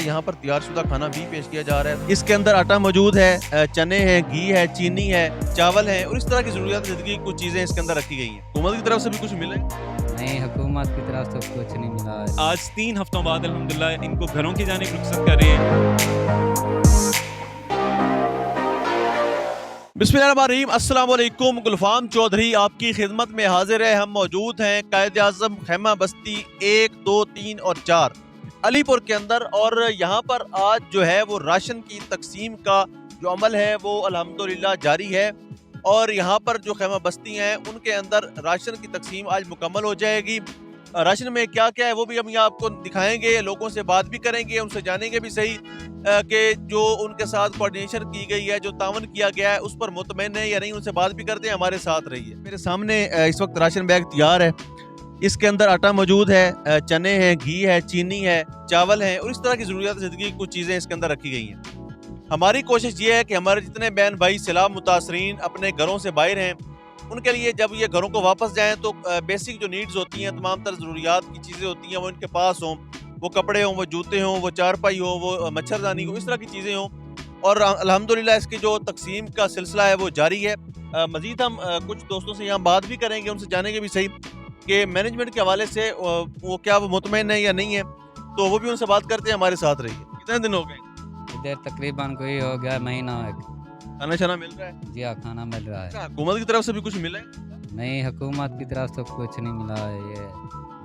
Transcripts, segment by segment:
यहाँ पर तैयारशुदा खाना भी पेश किया जा रहा है। इसके अंदर आटा मौजूद है, चने हैं, घी है, चीनी है, चावल है और इस तरह की जरूरियात ज़िंदगी की कुछ चीज़ें इसके अंदर रखी गई हैं। हुकूमत की तरफ से भी कुछ मिले? नहीं, हुकूमत की तरफ से कुछ नहीं मिला है। आज 3 हफ्तों बाद अल्हम्दुलिल्लाह इनको घरों की जानिब रुखसत कर रहे हैं। बिस्मिल्लाहिर्रहमानिर्रहीम, अस्सलाम वालेकुम। गुलफाम चौधरी आपकी खिदमत में हाजिर है। हम मौजूद हैं कायद-ए-आज़म खैमा बस्ती 1, 2, 3 और 4 अलीपुर के अंदर और यहाँ पर आज जो है वो राशन की तकसीम का जो अमल है वो अल्हम्दुलिल्लाह जारी है और यहाँ पर जो खैमा बस्ती हैं उनके अंदर राशन की तकसीम आज मुकम्मल हो जाएगी। राशन में क्या क्या है वो भी हम यहाँ आपको दिखाएंगे, लोगों से बात भी करेंगे, उनसे जानेंगे भी सही कि जो उनके साथ कोऑर्डिनेशन की गई है, जो तावन किया गया है उस पर मुतमईन है या नहीं, उनसे बात भी करते हैं। हमारे साथ रहिए। मेरे सामने इस वक्त राशन बैग तैयार है। इसके अंदर आटा मौजूद है, चने हैं, घी है, चीनी है, चावल है और इस तरह की जरूरियात ज़िंदगी की कुछ चीज़ें इसके अंदर रखी गई हैं। हमारी कोशिश ये है कि हमारे जितने बहन भाई सैलाब मुतासरीन अपने घरों से बाहर हैं उनके लिए जब ये घरों को वापस जाएँ तो बेसिक जो नीड्स होती हैं, तमाम तरह ज़रूरियात की चीज़ें होती हैं वो इनके पास हों। वो कपड़े हों, वो जूते हों, वो चारपाई हो, वो मच्छरदानी हो, इस तरह की चीज़ें हों और अल्हम्दुलिल्लाह इसकी जो तकसीम का सिलसिला है वो जारी है। मज़ीद हम कुछ दोस्तों से यहाँ बात भी करेंगे, उनसे जानेंगे भी सही कि मैनेजमेंट के हवाले से वो क्या वो मुतमईन है या नहीं है, तो वो भी उनसे बात करते हैं। हमारे साथ रहिए। कितने दिन हो गए इधर? तकरीबन कोई हो गया महीना है। खाना शाना मिल रहा है? जी हाँ, खाना मिल रहा है। हुकूमत की तरफ से भी कुछ मिला है? नहीं, हुकूमत की तरफ से कुछ नहीं मिला है। ये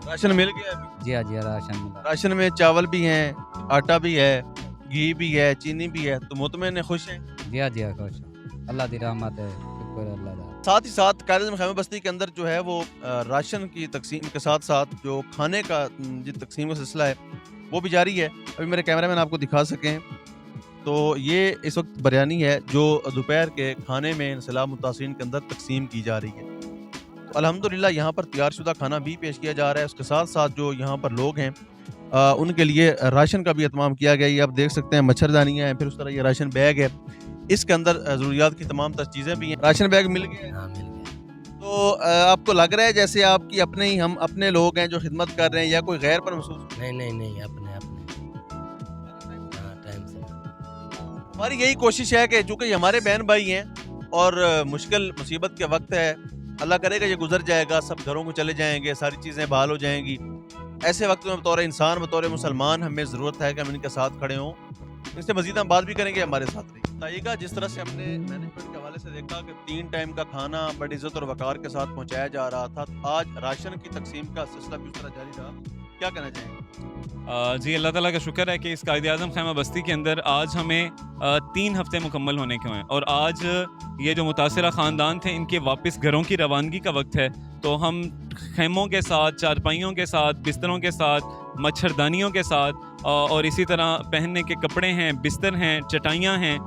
राशन मिल गया है? जी हाँ, राशन मिला। राशन में चावल भी हैं, आटा भी है, घी भी है, चीनी भी है, तो मुतमईन खुश हैं? जी हाँ, खुश हूँ। अल्लाह दी रहमत है, शुक्र अल्लाह दा। साथ ही साथ कायद-ए-आज़म खैमा बस्ती के अंदर जो है वो राशन की तकसीम के साथ साथ जो खाने का जो तकसीम का सिलसिला है वो भी जारी है। अभी मेरे कैमरामैन आपको दिखा सकें तो ये इस वक्त बिरयानी है जो दोपहर के खाने में सैलाब मुतासरीन के अंदर तकसीम की जा रही है। तो अल्हम्दुलिल्लाह यहाँ पर तैयारशुदा खाना भी पेश किया जा रहा है। उसके साथ साथ जो यहाँ पर लोग हैं उनके लिए राशन का भी एहतमाम किया गया है। ये आप देख सकते हैं मच्छरदानियाँ हैं, फिर उस तरह ये राशन बैग है, इसके अंदर ज़रूरियात की तमाम तरह चीज़ें भी हैं। राशन बैग मिल गए? हाँ, मिल गया। तो आपको लग रहा है जैसे आपकी अपने ही हम अपने लोग हैं जो खिदमत कर रहे हैं या कोई गैर पर महसूस? नहीं, अपने टाइम से। हमारी यही कोशिश है कि चूँकि हमारे बहन भाई हैं और मुश्किल मुसीबत के वक्त है, अल्लाह करेगा ये गुजर जाएगा, सब घरों को चले जाएंगे, सारी चीज़ें बहाल हो जाएंगी। ऐसे वक्त में बतौर इंसान, बतौर मुसलमान हमें ज़रूरत है कि हम इनके साथ खड़े हों। इससे मज़ीद हम बात भी करेंगे। हमारे साथ रहिए। बताइएगा जिस तरह से हमने मैनेजमेंट के हवाले से देखा कि 3 टाइम का खाना बड़ी इज़्ज़त और वक़ार के साथ पहुँचाया जा रहा था, आज राशन की तकसीम का सिलसिला भी उस तरह जारी रहा, क्या कहना चाहेंगे? जी, अल्लाह ताला का शुक्र है कि इस कायद-ए-आज़म खैमा बस्ती के अंदर आज हमें 3 हफ्ते मुकम्मल होने के हैं और आज ये जो मुतासिरा ख़ानदान थे इनके वापस घरों की रवानगी का वक्त है। तो हम खैमों के साथ, चारपाइयों के साथ, बिस्तरों के साथ, मच्छरदानियों के साथ और इसी तरह पहनने के कपड़े हैं, बिस्तर हैं, चटाइयाँ हैं,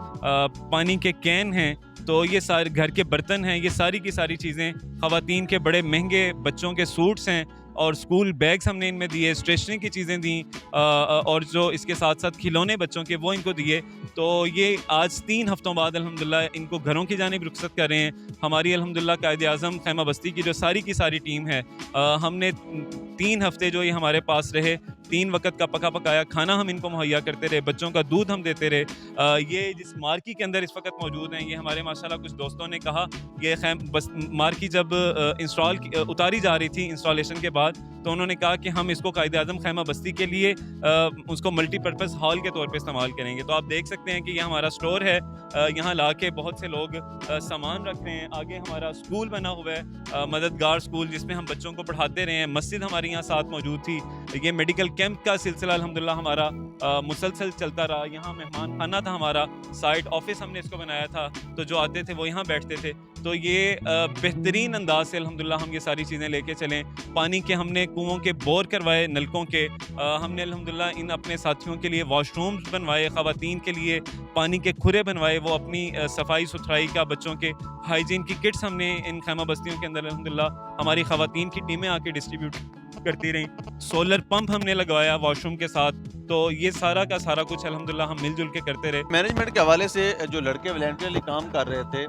पानी के कैन हैं, तो ये सारे घर के बर्तन हैं, ये सारी की सारी चीज़ें, ख़वातीन के बड़े महंगे बच्चों के सूट्स हैं और स्कूल बैग्स हमने इनमें दिए, स्टेशनरी की चीज़ें दी और जो इसके साथ साथ खिलौने बच्चों के वो इनको दिए। तो ये आज 3 हफ्तों बाद अल्हम्दुलिल्लाह इनको घरों की जानिब रुखसत कर रहे हैं। हमारी अल्हम्दुलिल्लाह कायद-ए-आज़म खैमा बस्ती की जो सारी की सारी टीम है, हमने 3 हफ्ते जो ये हमारे पास रहे, 3 वक्त का पका पकाया खाना हम इनको मुहैया करते रहे, बच्चों का दूध हम देते रहे। ये जिस मार्की के अंदर इस वक्त मौजूद हैं, ये हमारे माशाल्लाह कुछ दोस्तों ने कहा ये मार्की जब उतारी जा रही थी इंस्टॉलेशन के बाद, तो उन्होंने कहा कि हम इसको कायद-ए-आज़म खैमा बस्ती के लिए उसको मल्टीपर्पज़ हॉल के तौर पे इस्तेमाल करेंगे। तो आप देख सकते हैं कि ये हमारा स्टोर है, यहाँ ला के बहुत से लोग सामान रखते हैं। आगे हमारा स्कूल बना हुआ है, मददगार स्कूल, जिसमें हम बच्चों को पढ़ाते रहे हैं। मस्जिद हमारी यहाँ साथ मौजूद थी। ये मेडिकल कैंप का सिलसिला अल्हम्दुलिल्लाह हमारा मुसलसल चलता रहा। यहाँ मेहमान खाना था हमारा, साइड ऑफिस हमने इसको बनाया था, तो जो आते थे वो यहाँ बैठते थे। तो ये बेहतरीन अंदाज से अल्हम्दुलिल्लाह हम ये सारी चीज़ें लेके चलें। पानी के हमने कुओं के बोर करवाए, नलकों के हमने अल्हम्दुलिल्लाह इन अपने साथियों के लिए वॉशरूम्स बनवाए, ख़वातीन के लिए पानी के खुरे बनवाए, वो अपनी सफाई सुथराई का, बच्चों के हाइजीन की किट्स हमने इन खैमा बस्तियों के अंदर अल्हम्दुलिल्लाह हमारी ख़वातीन की टीमें आके डिस्ट्रीब्यूट करती रहीं। सोलर पंप हमने लगवाया वॉशरूम के साथ। तो ये सारा का सारा कुछ अल्हम्दुलिल्लाह हम मिलजुल के करते रहे। मैनेजमेंट के हवाले से जो लड़के वॉलंटियरली काम कर रहे थे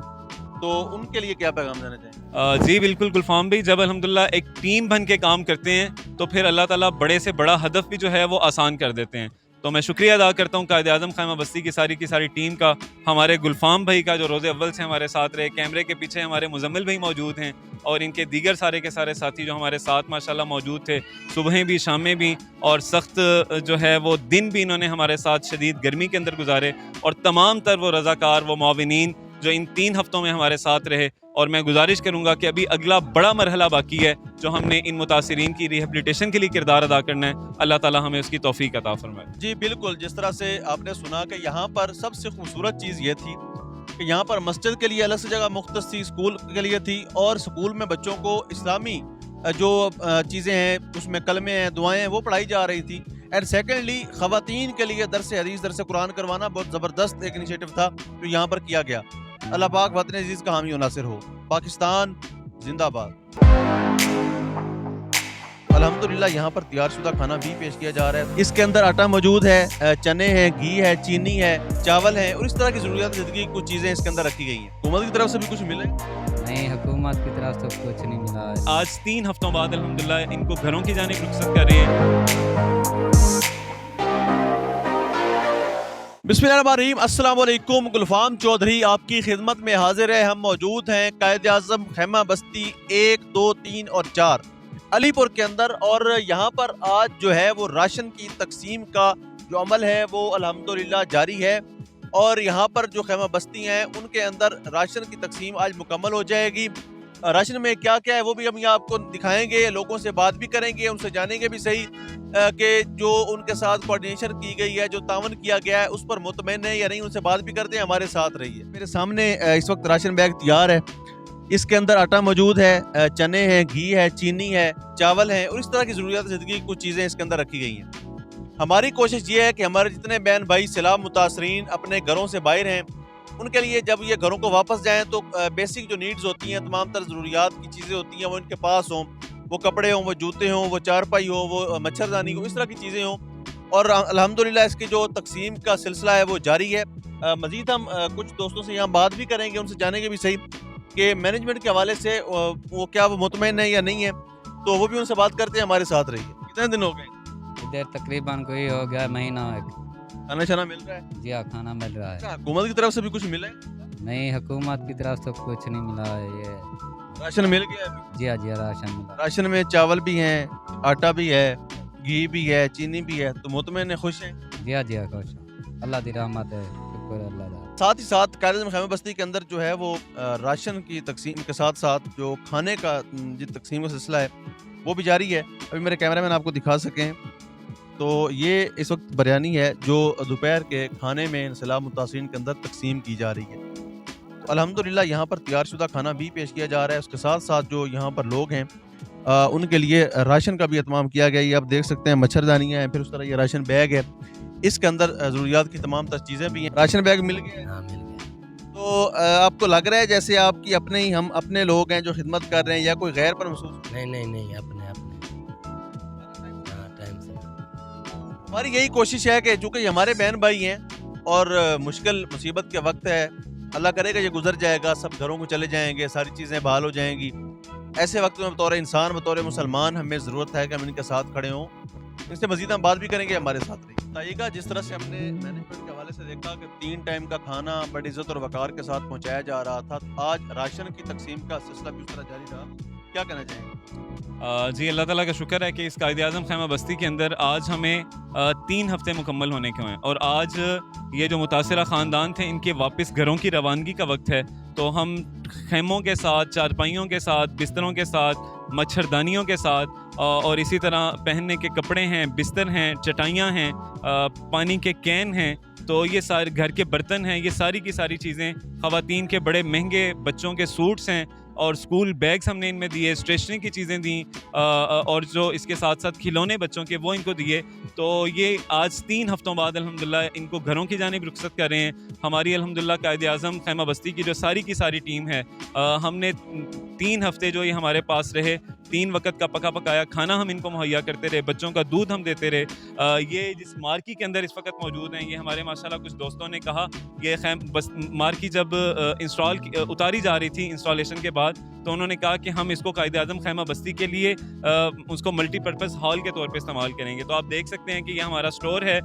तो उनके लिए क्या पैगाम देना चाहिए? जी बिल्कुल गुलफाम भाई, जब अल्हम्दुलिल्लाह एक टीम बन के काम करते हैं तो फिर अल्लाह ताला बड़े से बड़ा हदफ भी जो है वो आसान कर देते हैं। तो मैं शुक्रिया अदा करता हूँ कायद आज़म खैमा बस्ती की सारी टीम का, हमारे गुलफाम भाई का जो रोज़े अव्वल से हमारे साथ रहे, कैमरे के पीछे हमारे मुजम्मिल भाई मौजूद हैं, और इनके दीगर सारे के सारे साथी जो हमारे साथ माशाल्लाह मौजूद थे, सुबहें भी शामें भी, और सख्त जो है वो दिन भी इन्होंने हमारे साथ शदीद गर्मी के अंदर गुजारे, और तमाम तर वो रज़ाकार वो मुआविनीन जो इन 3 हफ्तों में हमारे साथ रहे। और मैं गुजारिश करूंगा कि अभी अगला बड़ा मरहला बाकी है जो हमने इन मुतासिरीन की रिहेबिलिटेशन के लिए किरदार अदा करना है। अल्लाह ताला हमें उसकी तौफीक अता फरमाए। जी बिल्कुल, जिस तरह से आपने सुना कि यहाँ पर सबसे खूबसूरत चीज़ ये थी कि यहाँ पर मस्जिद के लिए अलग से जगह मुख्तस थी, स्कूल के लिए थी, और स्कूल में बच्चों को इस्लामी जो चीज़ें हैं उसमें कलमे हैं, दुआएं हैं, वो पढ़ाई जा रही थी। एंड सेकेंडली ख़वातीन के लिए दरस हदीस दरस कुरान करवाना बहुत ज़बरदस्त एक इनिशिएटिव था जो यहाँ पर किया गया। अल्लाह पाक वतन अजीज़ का हामी और नासिर हो। पाकिस्तान जिंदाबाद। अल्हम्दुलिल्लाह यहाँ पर तैयारशुदा खाना भी पेश किया जा रहा है। इसके अंदर आटा मौजूद है, चने हैं, घी है, चीनी है, चावल है, और इस तरह की ज़रूरियात ज़िंदगी की कुछ चीज़ें इसके अंदर रखी गई हैं। हुकूमत की तरफ से भी कुछ मिले? नहीं, हुकूमत की तरफ से कुछ नहीं मिला है। आज 3 हफ्तों बाद अल्हम्दुलिल्लाह इनको घरों की जानिब रुखसत कर रहे हैं। बिस्मिल्लाहिर्रहमानिर्रहीम, अस्सलाम वालेकुम। गुलफाम चौधरी आपकी खिदमत में हाजिर है। हम मौजूद हैं कायद आज़म खैमा बस्ती 1, 2, 3 और 4 अलीपुर के अंदर, और यहाँ पर आज जो है वो राशन की तकसीम का जो अमल है वो अल्हम्दुलिल्लाह जारी है, और यहाँ पर जो खैमा बस्ती हैं उनके अंदर राशन की तकसीम आज मुकम्मल हो जाएगी। राशन में क्या क्या है वो भी हम यहाँ आपको दिखाएंगे, लोगों से बात भी करेंगे, उनसे जानेंगे भी सही कि जो उनके साथ कोऑर्डिनेशन की गई है, जो तावन किया गया है, उस पर मुतमईन है या नहीं, उनसे बात भी करते हैं। हमारे साथ रहिए। मेरे सामने इस वक्त राशन बैग तैयार है। इसके अंदर आटा मौजूद है, चने हैं, घी है, चीनी है, चावल है, और इस तरह की ज़रूरियात ज़िंदगी की कुछ चीज़ें इसके अंदर रखी गई हैं। हमारी कोशिश ये है कि हमारे जितने बहन भाई सैलाब मुतासरीन अपने घरों से बाहर हैं, उनके लिए जब ये घरों को वापस जाएँ तो बेसिक जो नीड्स होती हैं, तमाम तर ज़रूरियात की चीज़ें होती हैं, वो इनके पास हों। वो कपड़े हों, वो जूते हों, वो चारपाई हो, वो मच्छरदानी हो, इस तरह की चीज़ें हों। और अल्हम्दुलिल्लाह इसकी जो तकसीम का सिलसिला है वो जारी है। मज़ीद हम कुछ दोस्तों से यहाँ बात भी करेंगे, उनसे जानेंगे भी सही कि मैनेजमेंट के हवाले से वो क्या वो मुतमईन है या नहीं है, तो वो भी उनसे बात करते हैं। हमारे साथ रहिए। कितने दिन हो गए इधर? तकरीबन कोई हो गया महीना। खाना शाना मिल रहा है? जी हाँ, खाना मिल रहा है। हुकूमत की तरफ से भी कुछ मिला है? नहीं, हुकूमत की तरफ से कुछ नहीं मिला है। ये राशन मिल गया है? जी हाँ, राशन मिला। राशन में चावल भी हैं, आटा भी है, घी भी है, चीनी भी है, तो मुतमईन खुश हैं? जी हाँ, खुश। अल्लाह दी रहमत है, शुक्र अल्लाह दा। साथ ही साथ कायद आज़म खैमा बस्ती के अंदर जो है वो राशन की तकसीम के साथ साथ जो खाने का जो तकसीम का सिलसिला है वो भी जारी है। अभी मेरे कैमरामैन आपको दिखा सकें तो ये इस वक्त बिरयानी है जो दोपहर के खाने में सैलाब मुतासिरीन के अंदर तकसीम की जा रही है। तो अल्हम्दुलिल्लाह यहाँ पर तैयारशुदा खाना भी पेश किया जा रहा है। उसके साथ साथ जो यहाँ पर लोग हैं उनके लिए राशन का भी एहतमाम किया गया है। ये आप देख सकते हैं, मच्छरदानियाँ हैं, फिर उस तरह ये राशन बैग है, इसके अंदर ज़रूरियात की तमाम तर चीज़ें भी हैं। राशन बैग मिल गए? हाँ, मिल गया। तो आपको लग रहा है जैसे आपकी अपने ही हम अपने लोग हैं जो खिदमत कर रहे हैं, या कोई गैर पर महसूस? नहीं, अपने टाइम से। हमारी यही कोशिश है कि चूँकि हमारे बहन भाई हैं और मुश्किल मुसीबत के वक्त है, अल्लाह करेगा ये गुजर जाएगा, सब घरों को चले जाएंगे, सारी चीज़ें बहाल हो जाएंगी। ऐसे वक्त में बतौर इंसान, बतौर मुसलमान हमें ज़रूरत है कि हम इनके साथ खड़े हों। इससे मज़ीद हम बात भी करेंगे, हमारे साथ रहिए। बताइएगा, जिस तरह से हमने मैनेजमेंट के हवाले से देखा कि 3 टाइम का खाना बड़ी इज़्ज़त और वक़ार के साथ पहुँचाया जा रहा था, आज राशन की तकसीम का सिलसिला भी उस तरह जारी रहा, क्या कहना चाहेंगे? जी, अल्लाह ताला का शुक्र है कि इस कायद आज़म खैमा बस्ती के अंदर आज हमें 3 हफ्ते मुकम्मल होने के हैं, और आज ये जो मुतासिरा ख़ानदान थे इनके वापस घरों की रवानगी का वक्त है। तो हम खैमों के साथ, चारपाइयों के साथ, बिस्तरों के साथ, मच्छरदानियों के साथ, और इसी तरह पहनने के कपड़े हैं, बिस्तर हैं, चटाइयाँ हैं, पानी के कैन हैं, तो ये सारे घर के बर्तन हैं, ये सारी की सारी चीज़ें, ख़वातीन के बड़े महंगे बच्चों के सूट्स हैं, और स्कूल बैग्स हमने इनमें दिए, स्टेशनरी की चीज़ें दी, और जो इसके साथ साथ खिलौने बच्चों के वो इनको दिए। तो ये आज 3 हफ्तों बाद अल्हम्दुलिल्लाह इनको घरों की जानिब रुखसत कर रहे हैं। हमारी अल्हम्दुलिल्लाह कायद आज़म खैमा बस्ती की जो सारी की सारी टीम है, हमने 3 हफ्ते जो ये हमारे पास रहे, 3 वक्त का पका पकाया खाना हम इनको मुहैया करते रहे, बच्चों का दूध हम देते रहे। ये जिस मार्की के अंदर इस वक्त मौजूद हैं, ये हमारे माशाल्लाह कुछ दोस्तों ने कहा, ये बस मार्की जब उतारी जा रही थी इंस्टॉलेशन के बाद, तो उन्होंने कहा कि हम इसको कायद-ए-आज़म खैमा बस्ती के लिए उसको मल्टीपर्पज़ हॉल के तौर पे इस्तेमाल करेंगे। तो आप देख सकते हैं कि ये हमारा स्टोर है,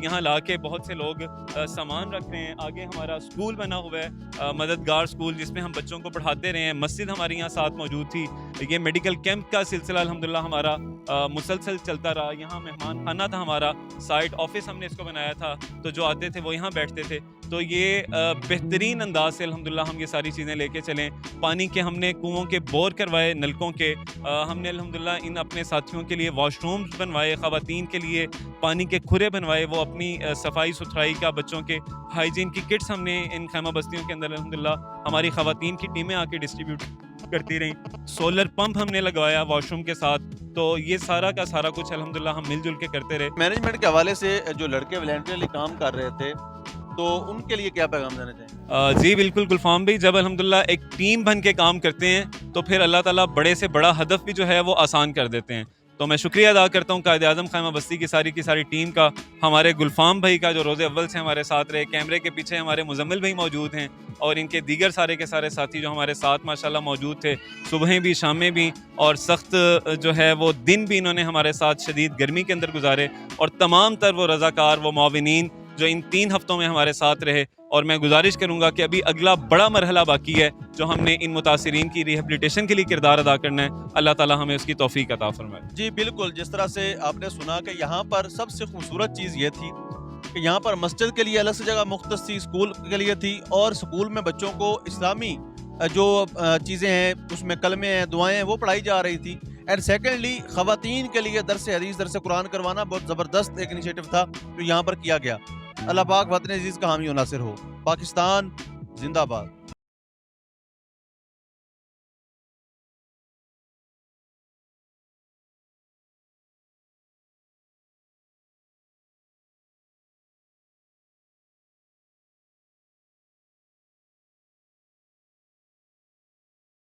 यहाँ ला के बहुत से लोग सामान रख रहे हैं। आगे हमारा स्कूल बना हुआ है, मददगार स्कूल, जिसमें हम बच्चों को पढ़ाते रहे हैं। मस्जिद हमारी यहाँ साथ मौजूद थी। ये मेडिकल कैंप का सिलसिला अल्हम्दुलिल्लाह हमारा मुसलसल चलता रहा। यहाँ मेहमान खाना था हमारा, साइड ऑफिस हमने इसको बनाया था, तो जो आते थे वो यहाँ बैठते थे। तो ये बेहतरीन अंदाज से अल्हम्दुलिल्लाह हम ये सारी चीज़ें लेके चलें। पानी के हमने कुओं के बोर करवाए, नलकों के हमने अल्हम्दुलिल्लाह इन अपने साथियों के लिए वॉशरूम्स बनवाए, ख़वातीन के लिए पानी के खुरे बनवाए, वो अपनी सफाई सुथराई का, बच्चों के हाइजीन की किट्स हमने इन खैमा बस्तियों के अंदर अल्हम्दुलिल्लाह हमारी ख़वातीन की टीमें आके डिस्ट्रीब्यूट करती रहीं। सोलर पंप हमने लगवाया वॉशरूम के साथ। तो ये सारा का सारा कुछ अल्हम्दुलिल्लाह हम मिलजुल के करते रहे। मैनेजमेंट के हवाले से जो लड़के वॉलंटियरली काम कर रहे थे, तो उनके लिए क्या पैगाम देना चाहिए? जी बिल्कुल गुलफाम भाई, जब अल्हम्दुलिल्लाह एक टीम बन के काम करते हैं तो फिर अल्लाह ताला बड़े से बड़ा हदफ भी जो है वो आसान कर देते हैं। तो मैं शुक्रिया अदा करता हूँ कायद-ए-आज़म खैमा बस्ती की सारी टीम का, हमारे गुलफाम भाई का जो रोज़े अव्वल से हमारे साथ रहे। कैमरे के पीछे हमारे मुजम्मिल भाई मौजूद हैं, और इनके दीगर सारे के सारे साथी जो हमारे साथ माशाल्लाह मौजूद थे, सुबहें भी, शामें भी, और सख्त जो है वो दिन भी इन्होंने हमारे साथ शदीद गर्मी के अंदर गुजारे। और तमाम तर वो रज़ाकार, वो मुआविनीन जो इन 3 हफ्तों में हमारे साथ रहे। और मैं गुजारिश करूंगा कि अभी अगला बड़ा मरहला बाकी है, जो हमने इन मुतासिरीन की रिहेबिलिटेशन के लिए किरदार अदा करना है। अल्लाह ताला हमें उसकी तौफीक अता फरमाए। जी बिल्कुल, जिस तरह से आपने सुना कि यहाँ पर सबसे खूबसूरत चीज़ ये थी कि यहाँ पर मस्जिद के लिए अलग से जगह मुख्तस थी, स्कूल के लिए थी, और स्कूल में बच्चों को इस्लामी जो चीज़ें हैं, उसमें कलमे हैं, दुआएं हैं, वो पढ़ाई जा रही थी। एंड सेकेंडली ख़वातीन के लिए दरस हदीस, दरस कुरान करवाना बहुत ज़बरदस्त एक इनिशिएटिव था जो यहाँ पर किया गया। अल्लाह पाक वतन अजीज़ का हामी और नासिर हो। पाकिस्तान जिंदाबाद।